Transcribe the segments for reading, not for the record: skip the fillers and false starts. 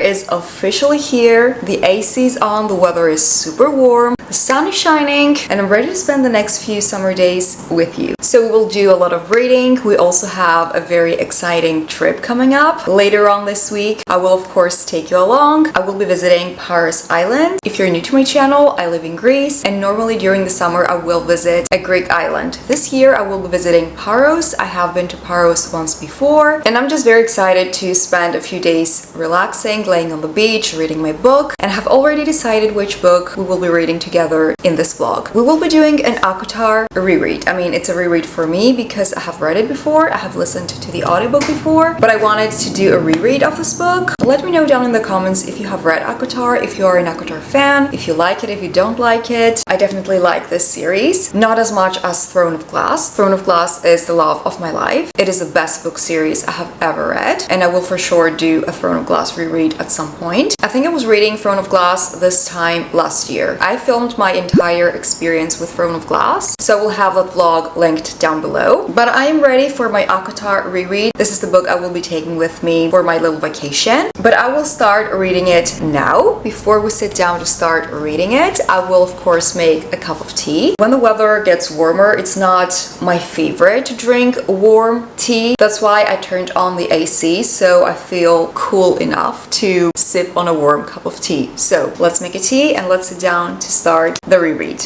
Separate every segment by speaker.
Speaker 1: is officially here. The AC is on, the weather is super warm, the sun is shining, and I'm ready to spend the next few summer days with you. So we will do a lot of reading. We also have a very exciting trip coming up later on this week. I will of course take you along. I will be visiting Paros Island. If you're new to my channel, I live in Greece, and normally during the summer I will visit a Greek island. This year I will be visiting Paros. I have been to Paros once before, and I'm just very excited to spend a few days relaxing, laying on the beach, reading my book, and have already decided which book we will be reading together in this vlog. We will be doing an acotar reread. I mean, it's a reread for me because I have read it before, I have listened to the audiobook before, but I wanted to do a reread of this book. Let me know down in the comments if you have read acotar, if you are an acotar fan, if you like it, if you don't like it. I definitely like this series, not as much as Throne of Glass. Throne of Glass is the love of my life. It is the best book series I have ever read, and I will for sure do a Throne of Glass reread at some point. I think I was reading Throne of Glass this time last year. I filmed my entire experience with Throne of Glass, so I will have that vlog linked down below. But I am ready for my acotar reread. This is the book I will be taking with me for my little vacation, but I will start reading it now. Before we sit down to start reading it, I will of course make a cup of tea. When the weather gets warmer, it's not my favorite to drink warm tea. That's why I turned on the AC, so I feel cool enough to sip on a warm cup of tea. So let's make a tea and let's sit down to start the reread.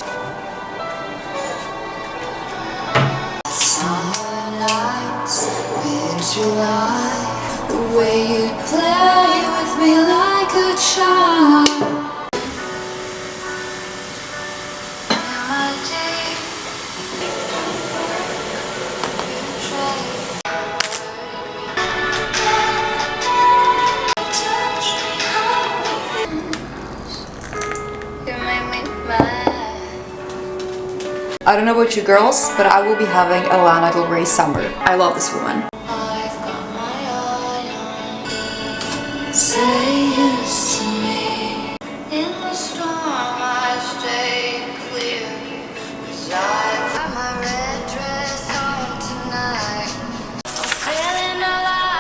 Speaker 2: Summer nights, July, the way you play with me like a child.
Speaker 1: I don't know about you girls, but I will be having a Lana Del Rey summer. I love this woman.
Speaker 2: I've got my eye on you. Say yes to me. In the storm I stay clear, 'cause I've got my red dress on tonight. I'm feeling alive.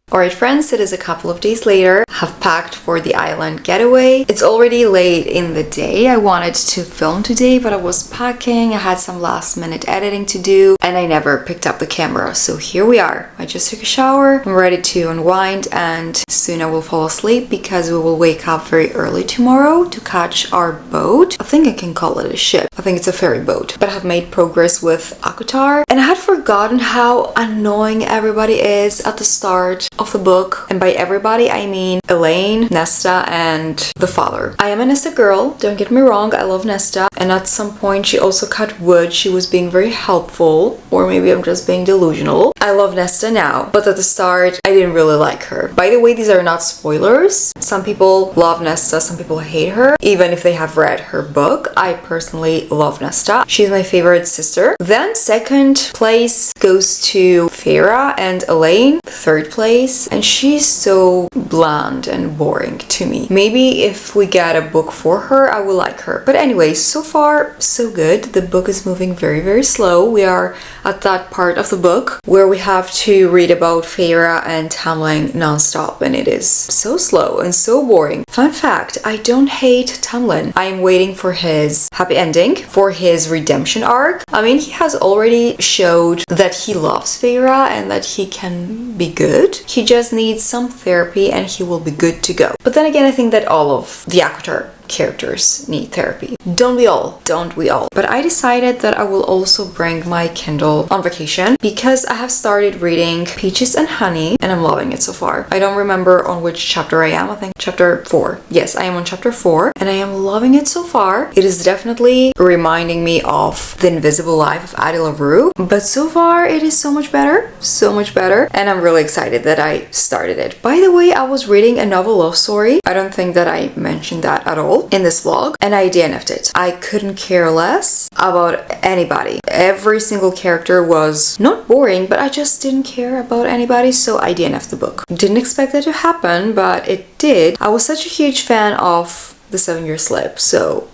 Speaker 1: Alright friends, it is a couple of days later. I have packed for the island getaway. It's already late in the day. I wanted to film today, but I was packing. I had some last minute editing to do, and I never picked up the camera. So here we are. I just took a shower. I'm ready to unwind, and soon I will fall asleep because we will wake up very early tomorrow to catch our boat. I think I can call it a ship. I think it's a ferry boat. But I have made progress with acotar, and I had forgotten how annoying everybody is at the start of the book. And by everybody I mean Elaine, Nesta, and the father. I am a Nesta girl, don't get me wrong, I love Nesta. And at some point she also cut wood. She was being very helpful, or maybe I'm just being delusional. I love Nesta now, but at the start I didn't really like her. By the way, these are not spoilers. Some people love Nesta, some people hate her, even if they have read her book. I personally love Nesta. She's my favorite sister. Then second place goes to Farah and Elaine. Third place, and she's so bland and boring to me. Maybe if we get a book for her, I will like her. But anyway, so far so good. The book is moving very slow. We are at that part of the book where we have to read about Farah and Tamlin non-stop, and it is so slow and so boring. Fun fact, I don't hate Tamlin. I am waiting for his happy ending, for his redemption arc. I mean, he has already showed that he loves Farah and that he can be good. He just needs some therapy and he will be good to go. But then again, I think that all of the acotar characters need therapy. Don't we all? Don't we all? But I decided that I will also bring my Kindle on vacation because I have started reading Peaches and Honey and I'm loving it so far. I don't remember on which chapter I am. I think chapter 4. Yes, I am on chapter 4 and I am loving it so far. It is definitely reminding me of The Invisible Life of Addie LaRue, but so far it is so much better. So much better. And I'm really excited that I started it. By the way, I was reading a novel love story. I don't think that I mentioned that at all in this vlog, and I DNF'd it. I couldn't care less about anybody. Every single character was not boring, but I just didn't care about anybody, so I DNF'd the book. Didn't expect that to happen, but it did. I was such a huge fan of The 7-Year Slip, so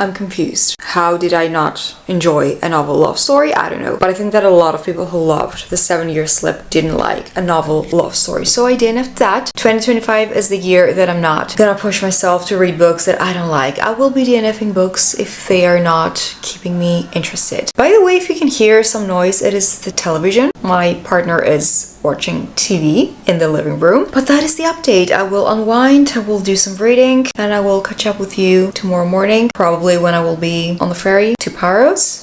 Speaker 1: I'm confused. How did I not enjoy a novel love story? I don't know. But I think that a lot of people who loved The 7-Year Slip didn't like a novel love story. So I DNF'd that. 2025 is the year that I'm not gonna push myself to read books that I don't like. I will be DNFing books if they are not keeping me interested. By the way, if you can hear some noise, it is the television. My partner is watching TV in the living room. But that is the update. I will unwind, I will do some reading, and I will catch up with you tomorrow morning, probably when I will be on the ferry to Paros.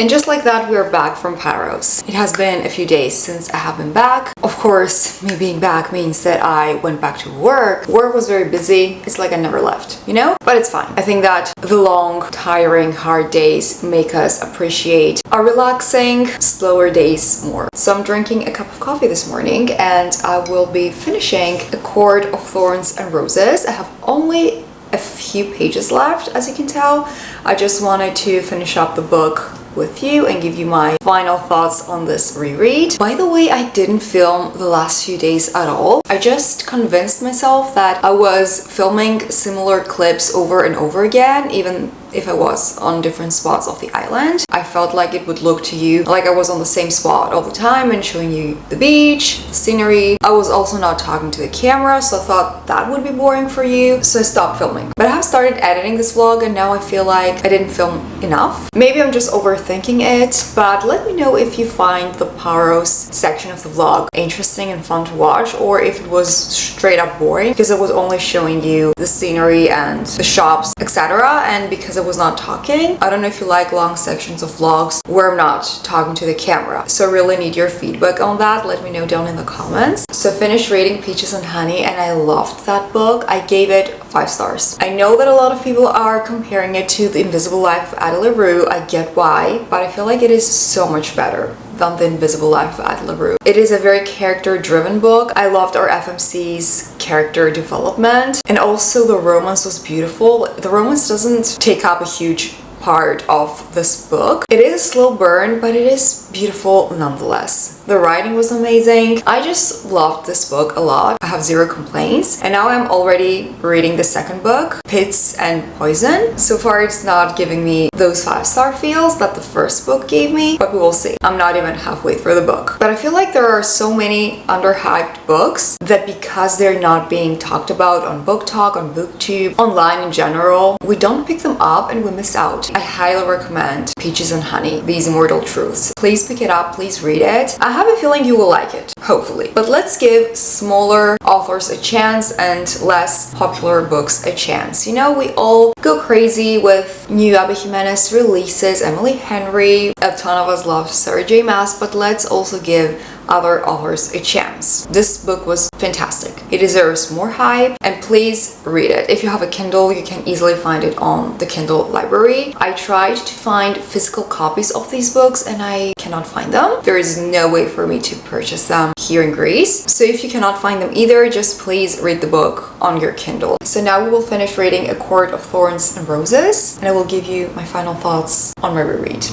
Speaker 1: And just like that, we're back from Paros. It has been a few days since I have been back. Of course, me being back means that I went back to work. Work was very busy. It's like I never left, you know? But it's fine. I think that the long, tiring, hard days make us appreciate our relaxing, slower days more. So I'm drinking a cup of coffee this morning and I will be finishing A Court of Thorns and Roses. I have only a few pages left, as you can tell. I just wanted to finish up the book with you and give you my final thoughts on this reread. By the way, I didn't film the last few days at all. I just convinced myself that I was filming similar clips over and over again, even if I was on different spots of the island. I felt like it would look to you like I was on the same spot all the time and showing you the beach, the scenery. I was also not talking to the camera, so I thought that would be boring for you, so I stopped filming. But I have started editing this vlog and now I feel like I didn't film enough. Maybe I'm just overthinking it, but let me know if you find the Paros section of the vlog interesting and fun to watch, or if it was straight up boring because I was only showing you the scenery and the shops, etc. And because I was not talking. I don't know if you like long sections of vlogs where I'm not talking to the camera. So I really need your feedback on that. Let me know down in the comments. So I finished reading Peaches and Honey and I loved that book. I gave it 5 stars. I know that a lot of people are comparing it to The Invisible Life of Ada LaRue. I get why, but I feel like it is so much better than The Invisible Life of Ada LaRue. It is a very character-driven book. I loved our FMC's character development, and also the romance was beautiful. The romance doesn't take up a huge part of this book. It is a slow burn, but it is beautiful nonetheless. The writing was amazing. I just loved this book a lot. I have 0 complaints. And now I'm already reading the second book, Pits and Poison. So far it's not giving me those 5-star feels that the first book gave me, but we will see. I'm not even halfway through the book. But I feel like there are so many underhyped books that because they're not being talked about on Book Talk, on BookTube, online in general, we don't pick them up and we miss out. I highly recommend Peaches and Honey, These Immortal Truths. Please pick it up, please read it. I have a feeling you will like it, hopefully. But let's give smaller authors a chance and less popular books a chance. You know, we all go crazy with new Abby Jimenez releases, Emily Henry, a ton of us love Sarah J. Maas, but let's also give other authors a chance. This book was fantastic. It deserves more hype, and please read it. If you have a Kindle, you can easily find it on the Kindle library. I tried to find physical copies of these books and I cannot find them. There is no way for me to purchase them here in Greece. So if you cannot find them either, just please read the book on your Kindle. So now we will finish reading A Court of Thorns and Roses, and I will give you my final thoughts on my reread.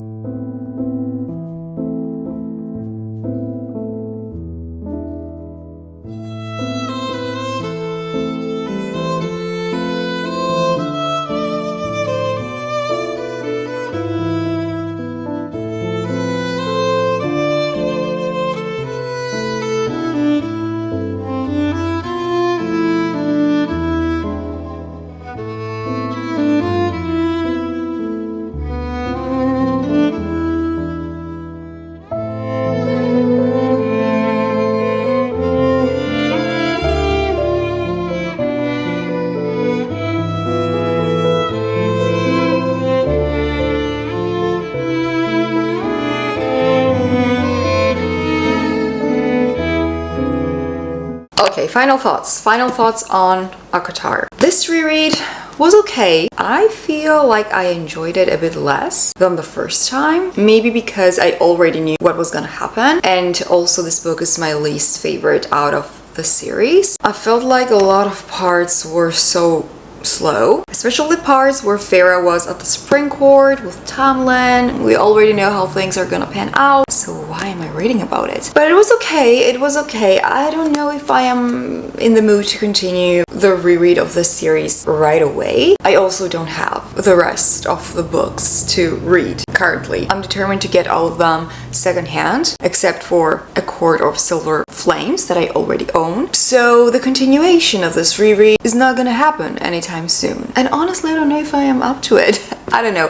Speaker 1: Okay, final thoughts. Final thoughts on acotar. This reread was okay. I feel like I enjoyed it a bit less than the first time. Maybe because I already knew what was gonna happen, and also this book is my least favorite out of the series. I felt like a lot of parts were so slow, especially the parts where Farah was at the spring court with Tamlin. We already know how things are gonna pan out, so why am I reading about it? But it was okay, it was okay. I don't know if I am in the mood to continue the reread of this series right away. I also don't have the rest of the books to read currently. I'm determined to get all of them secondhand, except for A Court of Silver Flames that I already own. So the continuation of this reread is not gonna happen anytime soon. And honestly, I don't know if I am up to it. I don't know.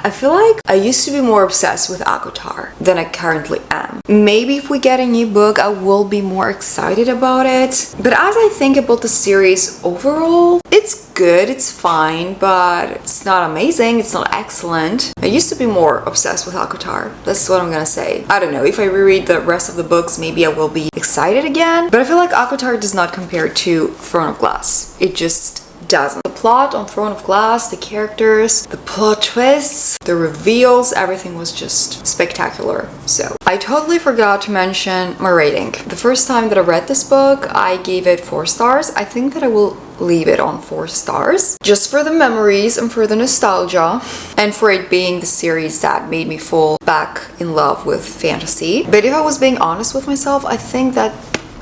Speaker 1: I feel like I used to be more obsessed with acotar than I currently am. Maybe if we get a new book, I will be more excited about it. But as I think about the series overall, it's good, it's fine, but it's not amazing, it's not excellent. I used to be more obsessed with acotar. That's what I'm gonna say. I don't know, if I reread the rest of the books, maybe I will be excited again. But I feel like acotar does not compare to Throne of Glass. It just doesn't. The plot on Throne of Glass, the characters, the plot twists, the reveals, everything was just spectacular. So I totally forgot to mention my rating. The first time that I read this book, I gave it 4 stars. I think that I will leave it on 4 stars just for the memories and for the nostalgia and for it being the series that made me fall back in love with fantasy. But if I was being honest with myself, I think that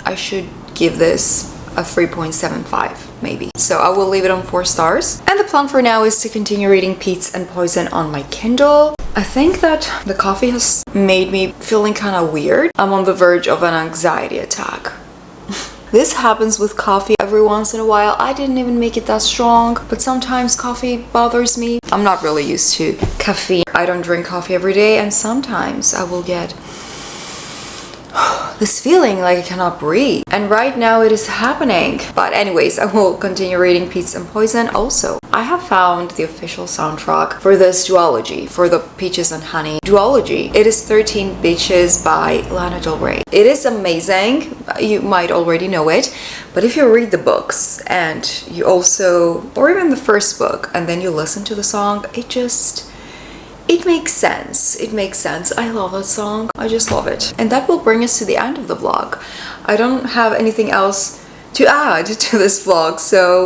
Speaker 1: I should give this a 3.75 maybe. So I will leave it on 4 stars. And the plan for now is to continue reading Peats and Poison on my Kindle. I think that the coffee has made me feeling kind of weird. I'm on the verge of an anxiety attack. This happens with coffee every once in a while. I didn't even make it that strong, but sometimes coffee bothers me. I'm not really used to caffeine. I don't drink coffee every day, and sometimes I will get this feeling like I cannot breathe. And right now it is happening. But anyways, I will continue reading Peats and Poison. Also, I have found the official soundtrack for this duology, for the Peaches and Honey duology. It is 13 Beaches by Lana Del Rey. It is amazing. You might already know it. But if you read the books and you also, or even the first book, and then you listen to the song, it makes sense. It makes sense. I love that song. I just love it. And that will bring us to the end of the vlog. I don't have anything else to add to this vlog,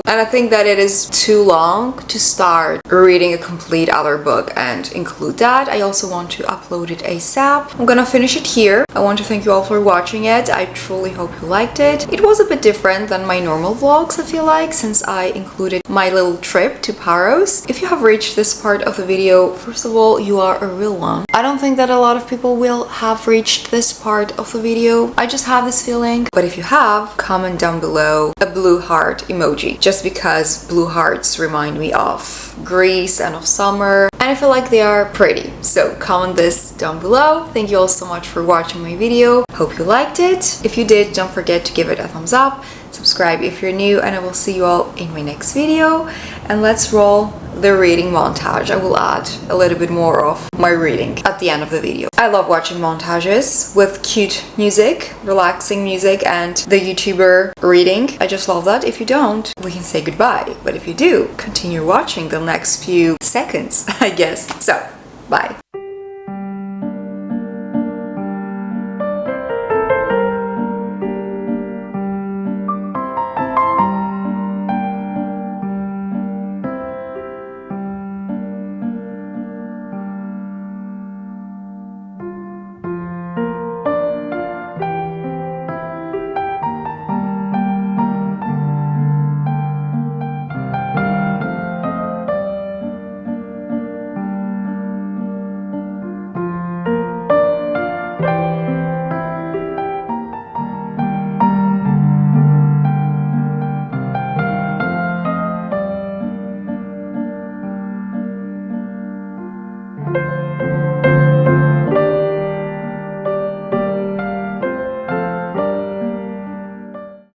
Speaker 1: and I think that it is too long to start reading a complete other book and include that. I also want to upload it ASAP. I'm gonna finish it here. I want to thank you all for watching it. I truly hope you liked it. It was a bit different than my normal vlogs, I feel like, since I included my little trip to Paros. If you have reached this part of the video, first of all, you are a real one. I don't think that a lot of people will have reached this part of the video. I just have this feeling. But if you have, comment down below a blue heart emoji, just because blue hearts remind me of Greece and of summer, and I feel like they are pretty. So comment this down below. Thank you all so much for watching my video. Hope you liked it. If you did, don't forget to give it a thumbs up, subscribe if you're new, and I will see you all in my next video. And let's roll the reading montage. I will add a little bit more of my reading at the end of the video. I love watching montages with cute music, relaxing music, and the YouTuber reading. I just love that. If you don't, we can say goodbye. But if you do, continue watching the next few seconds, I guess. So, bye.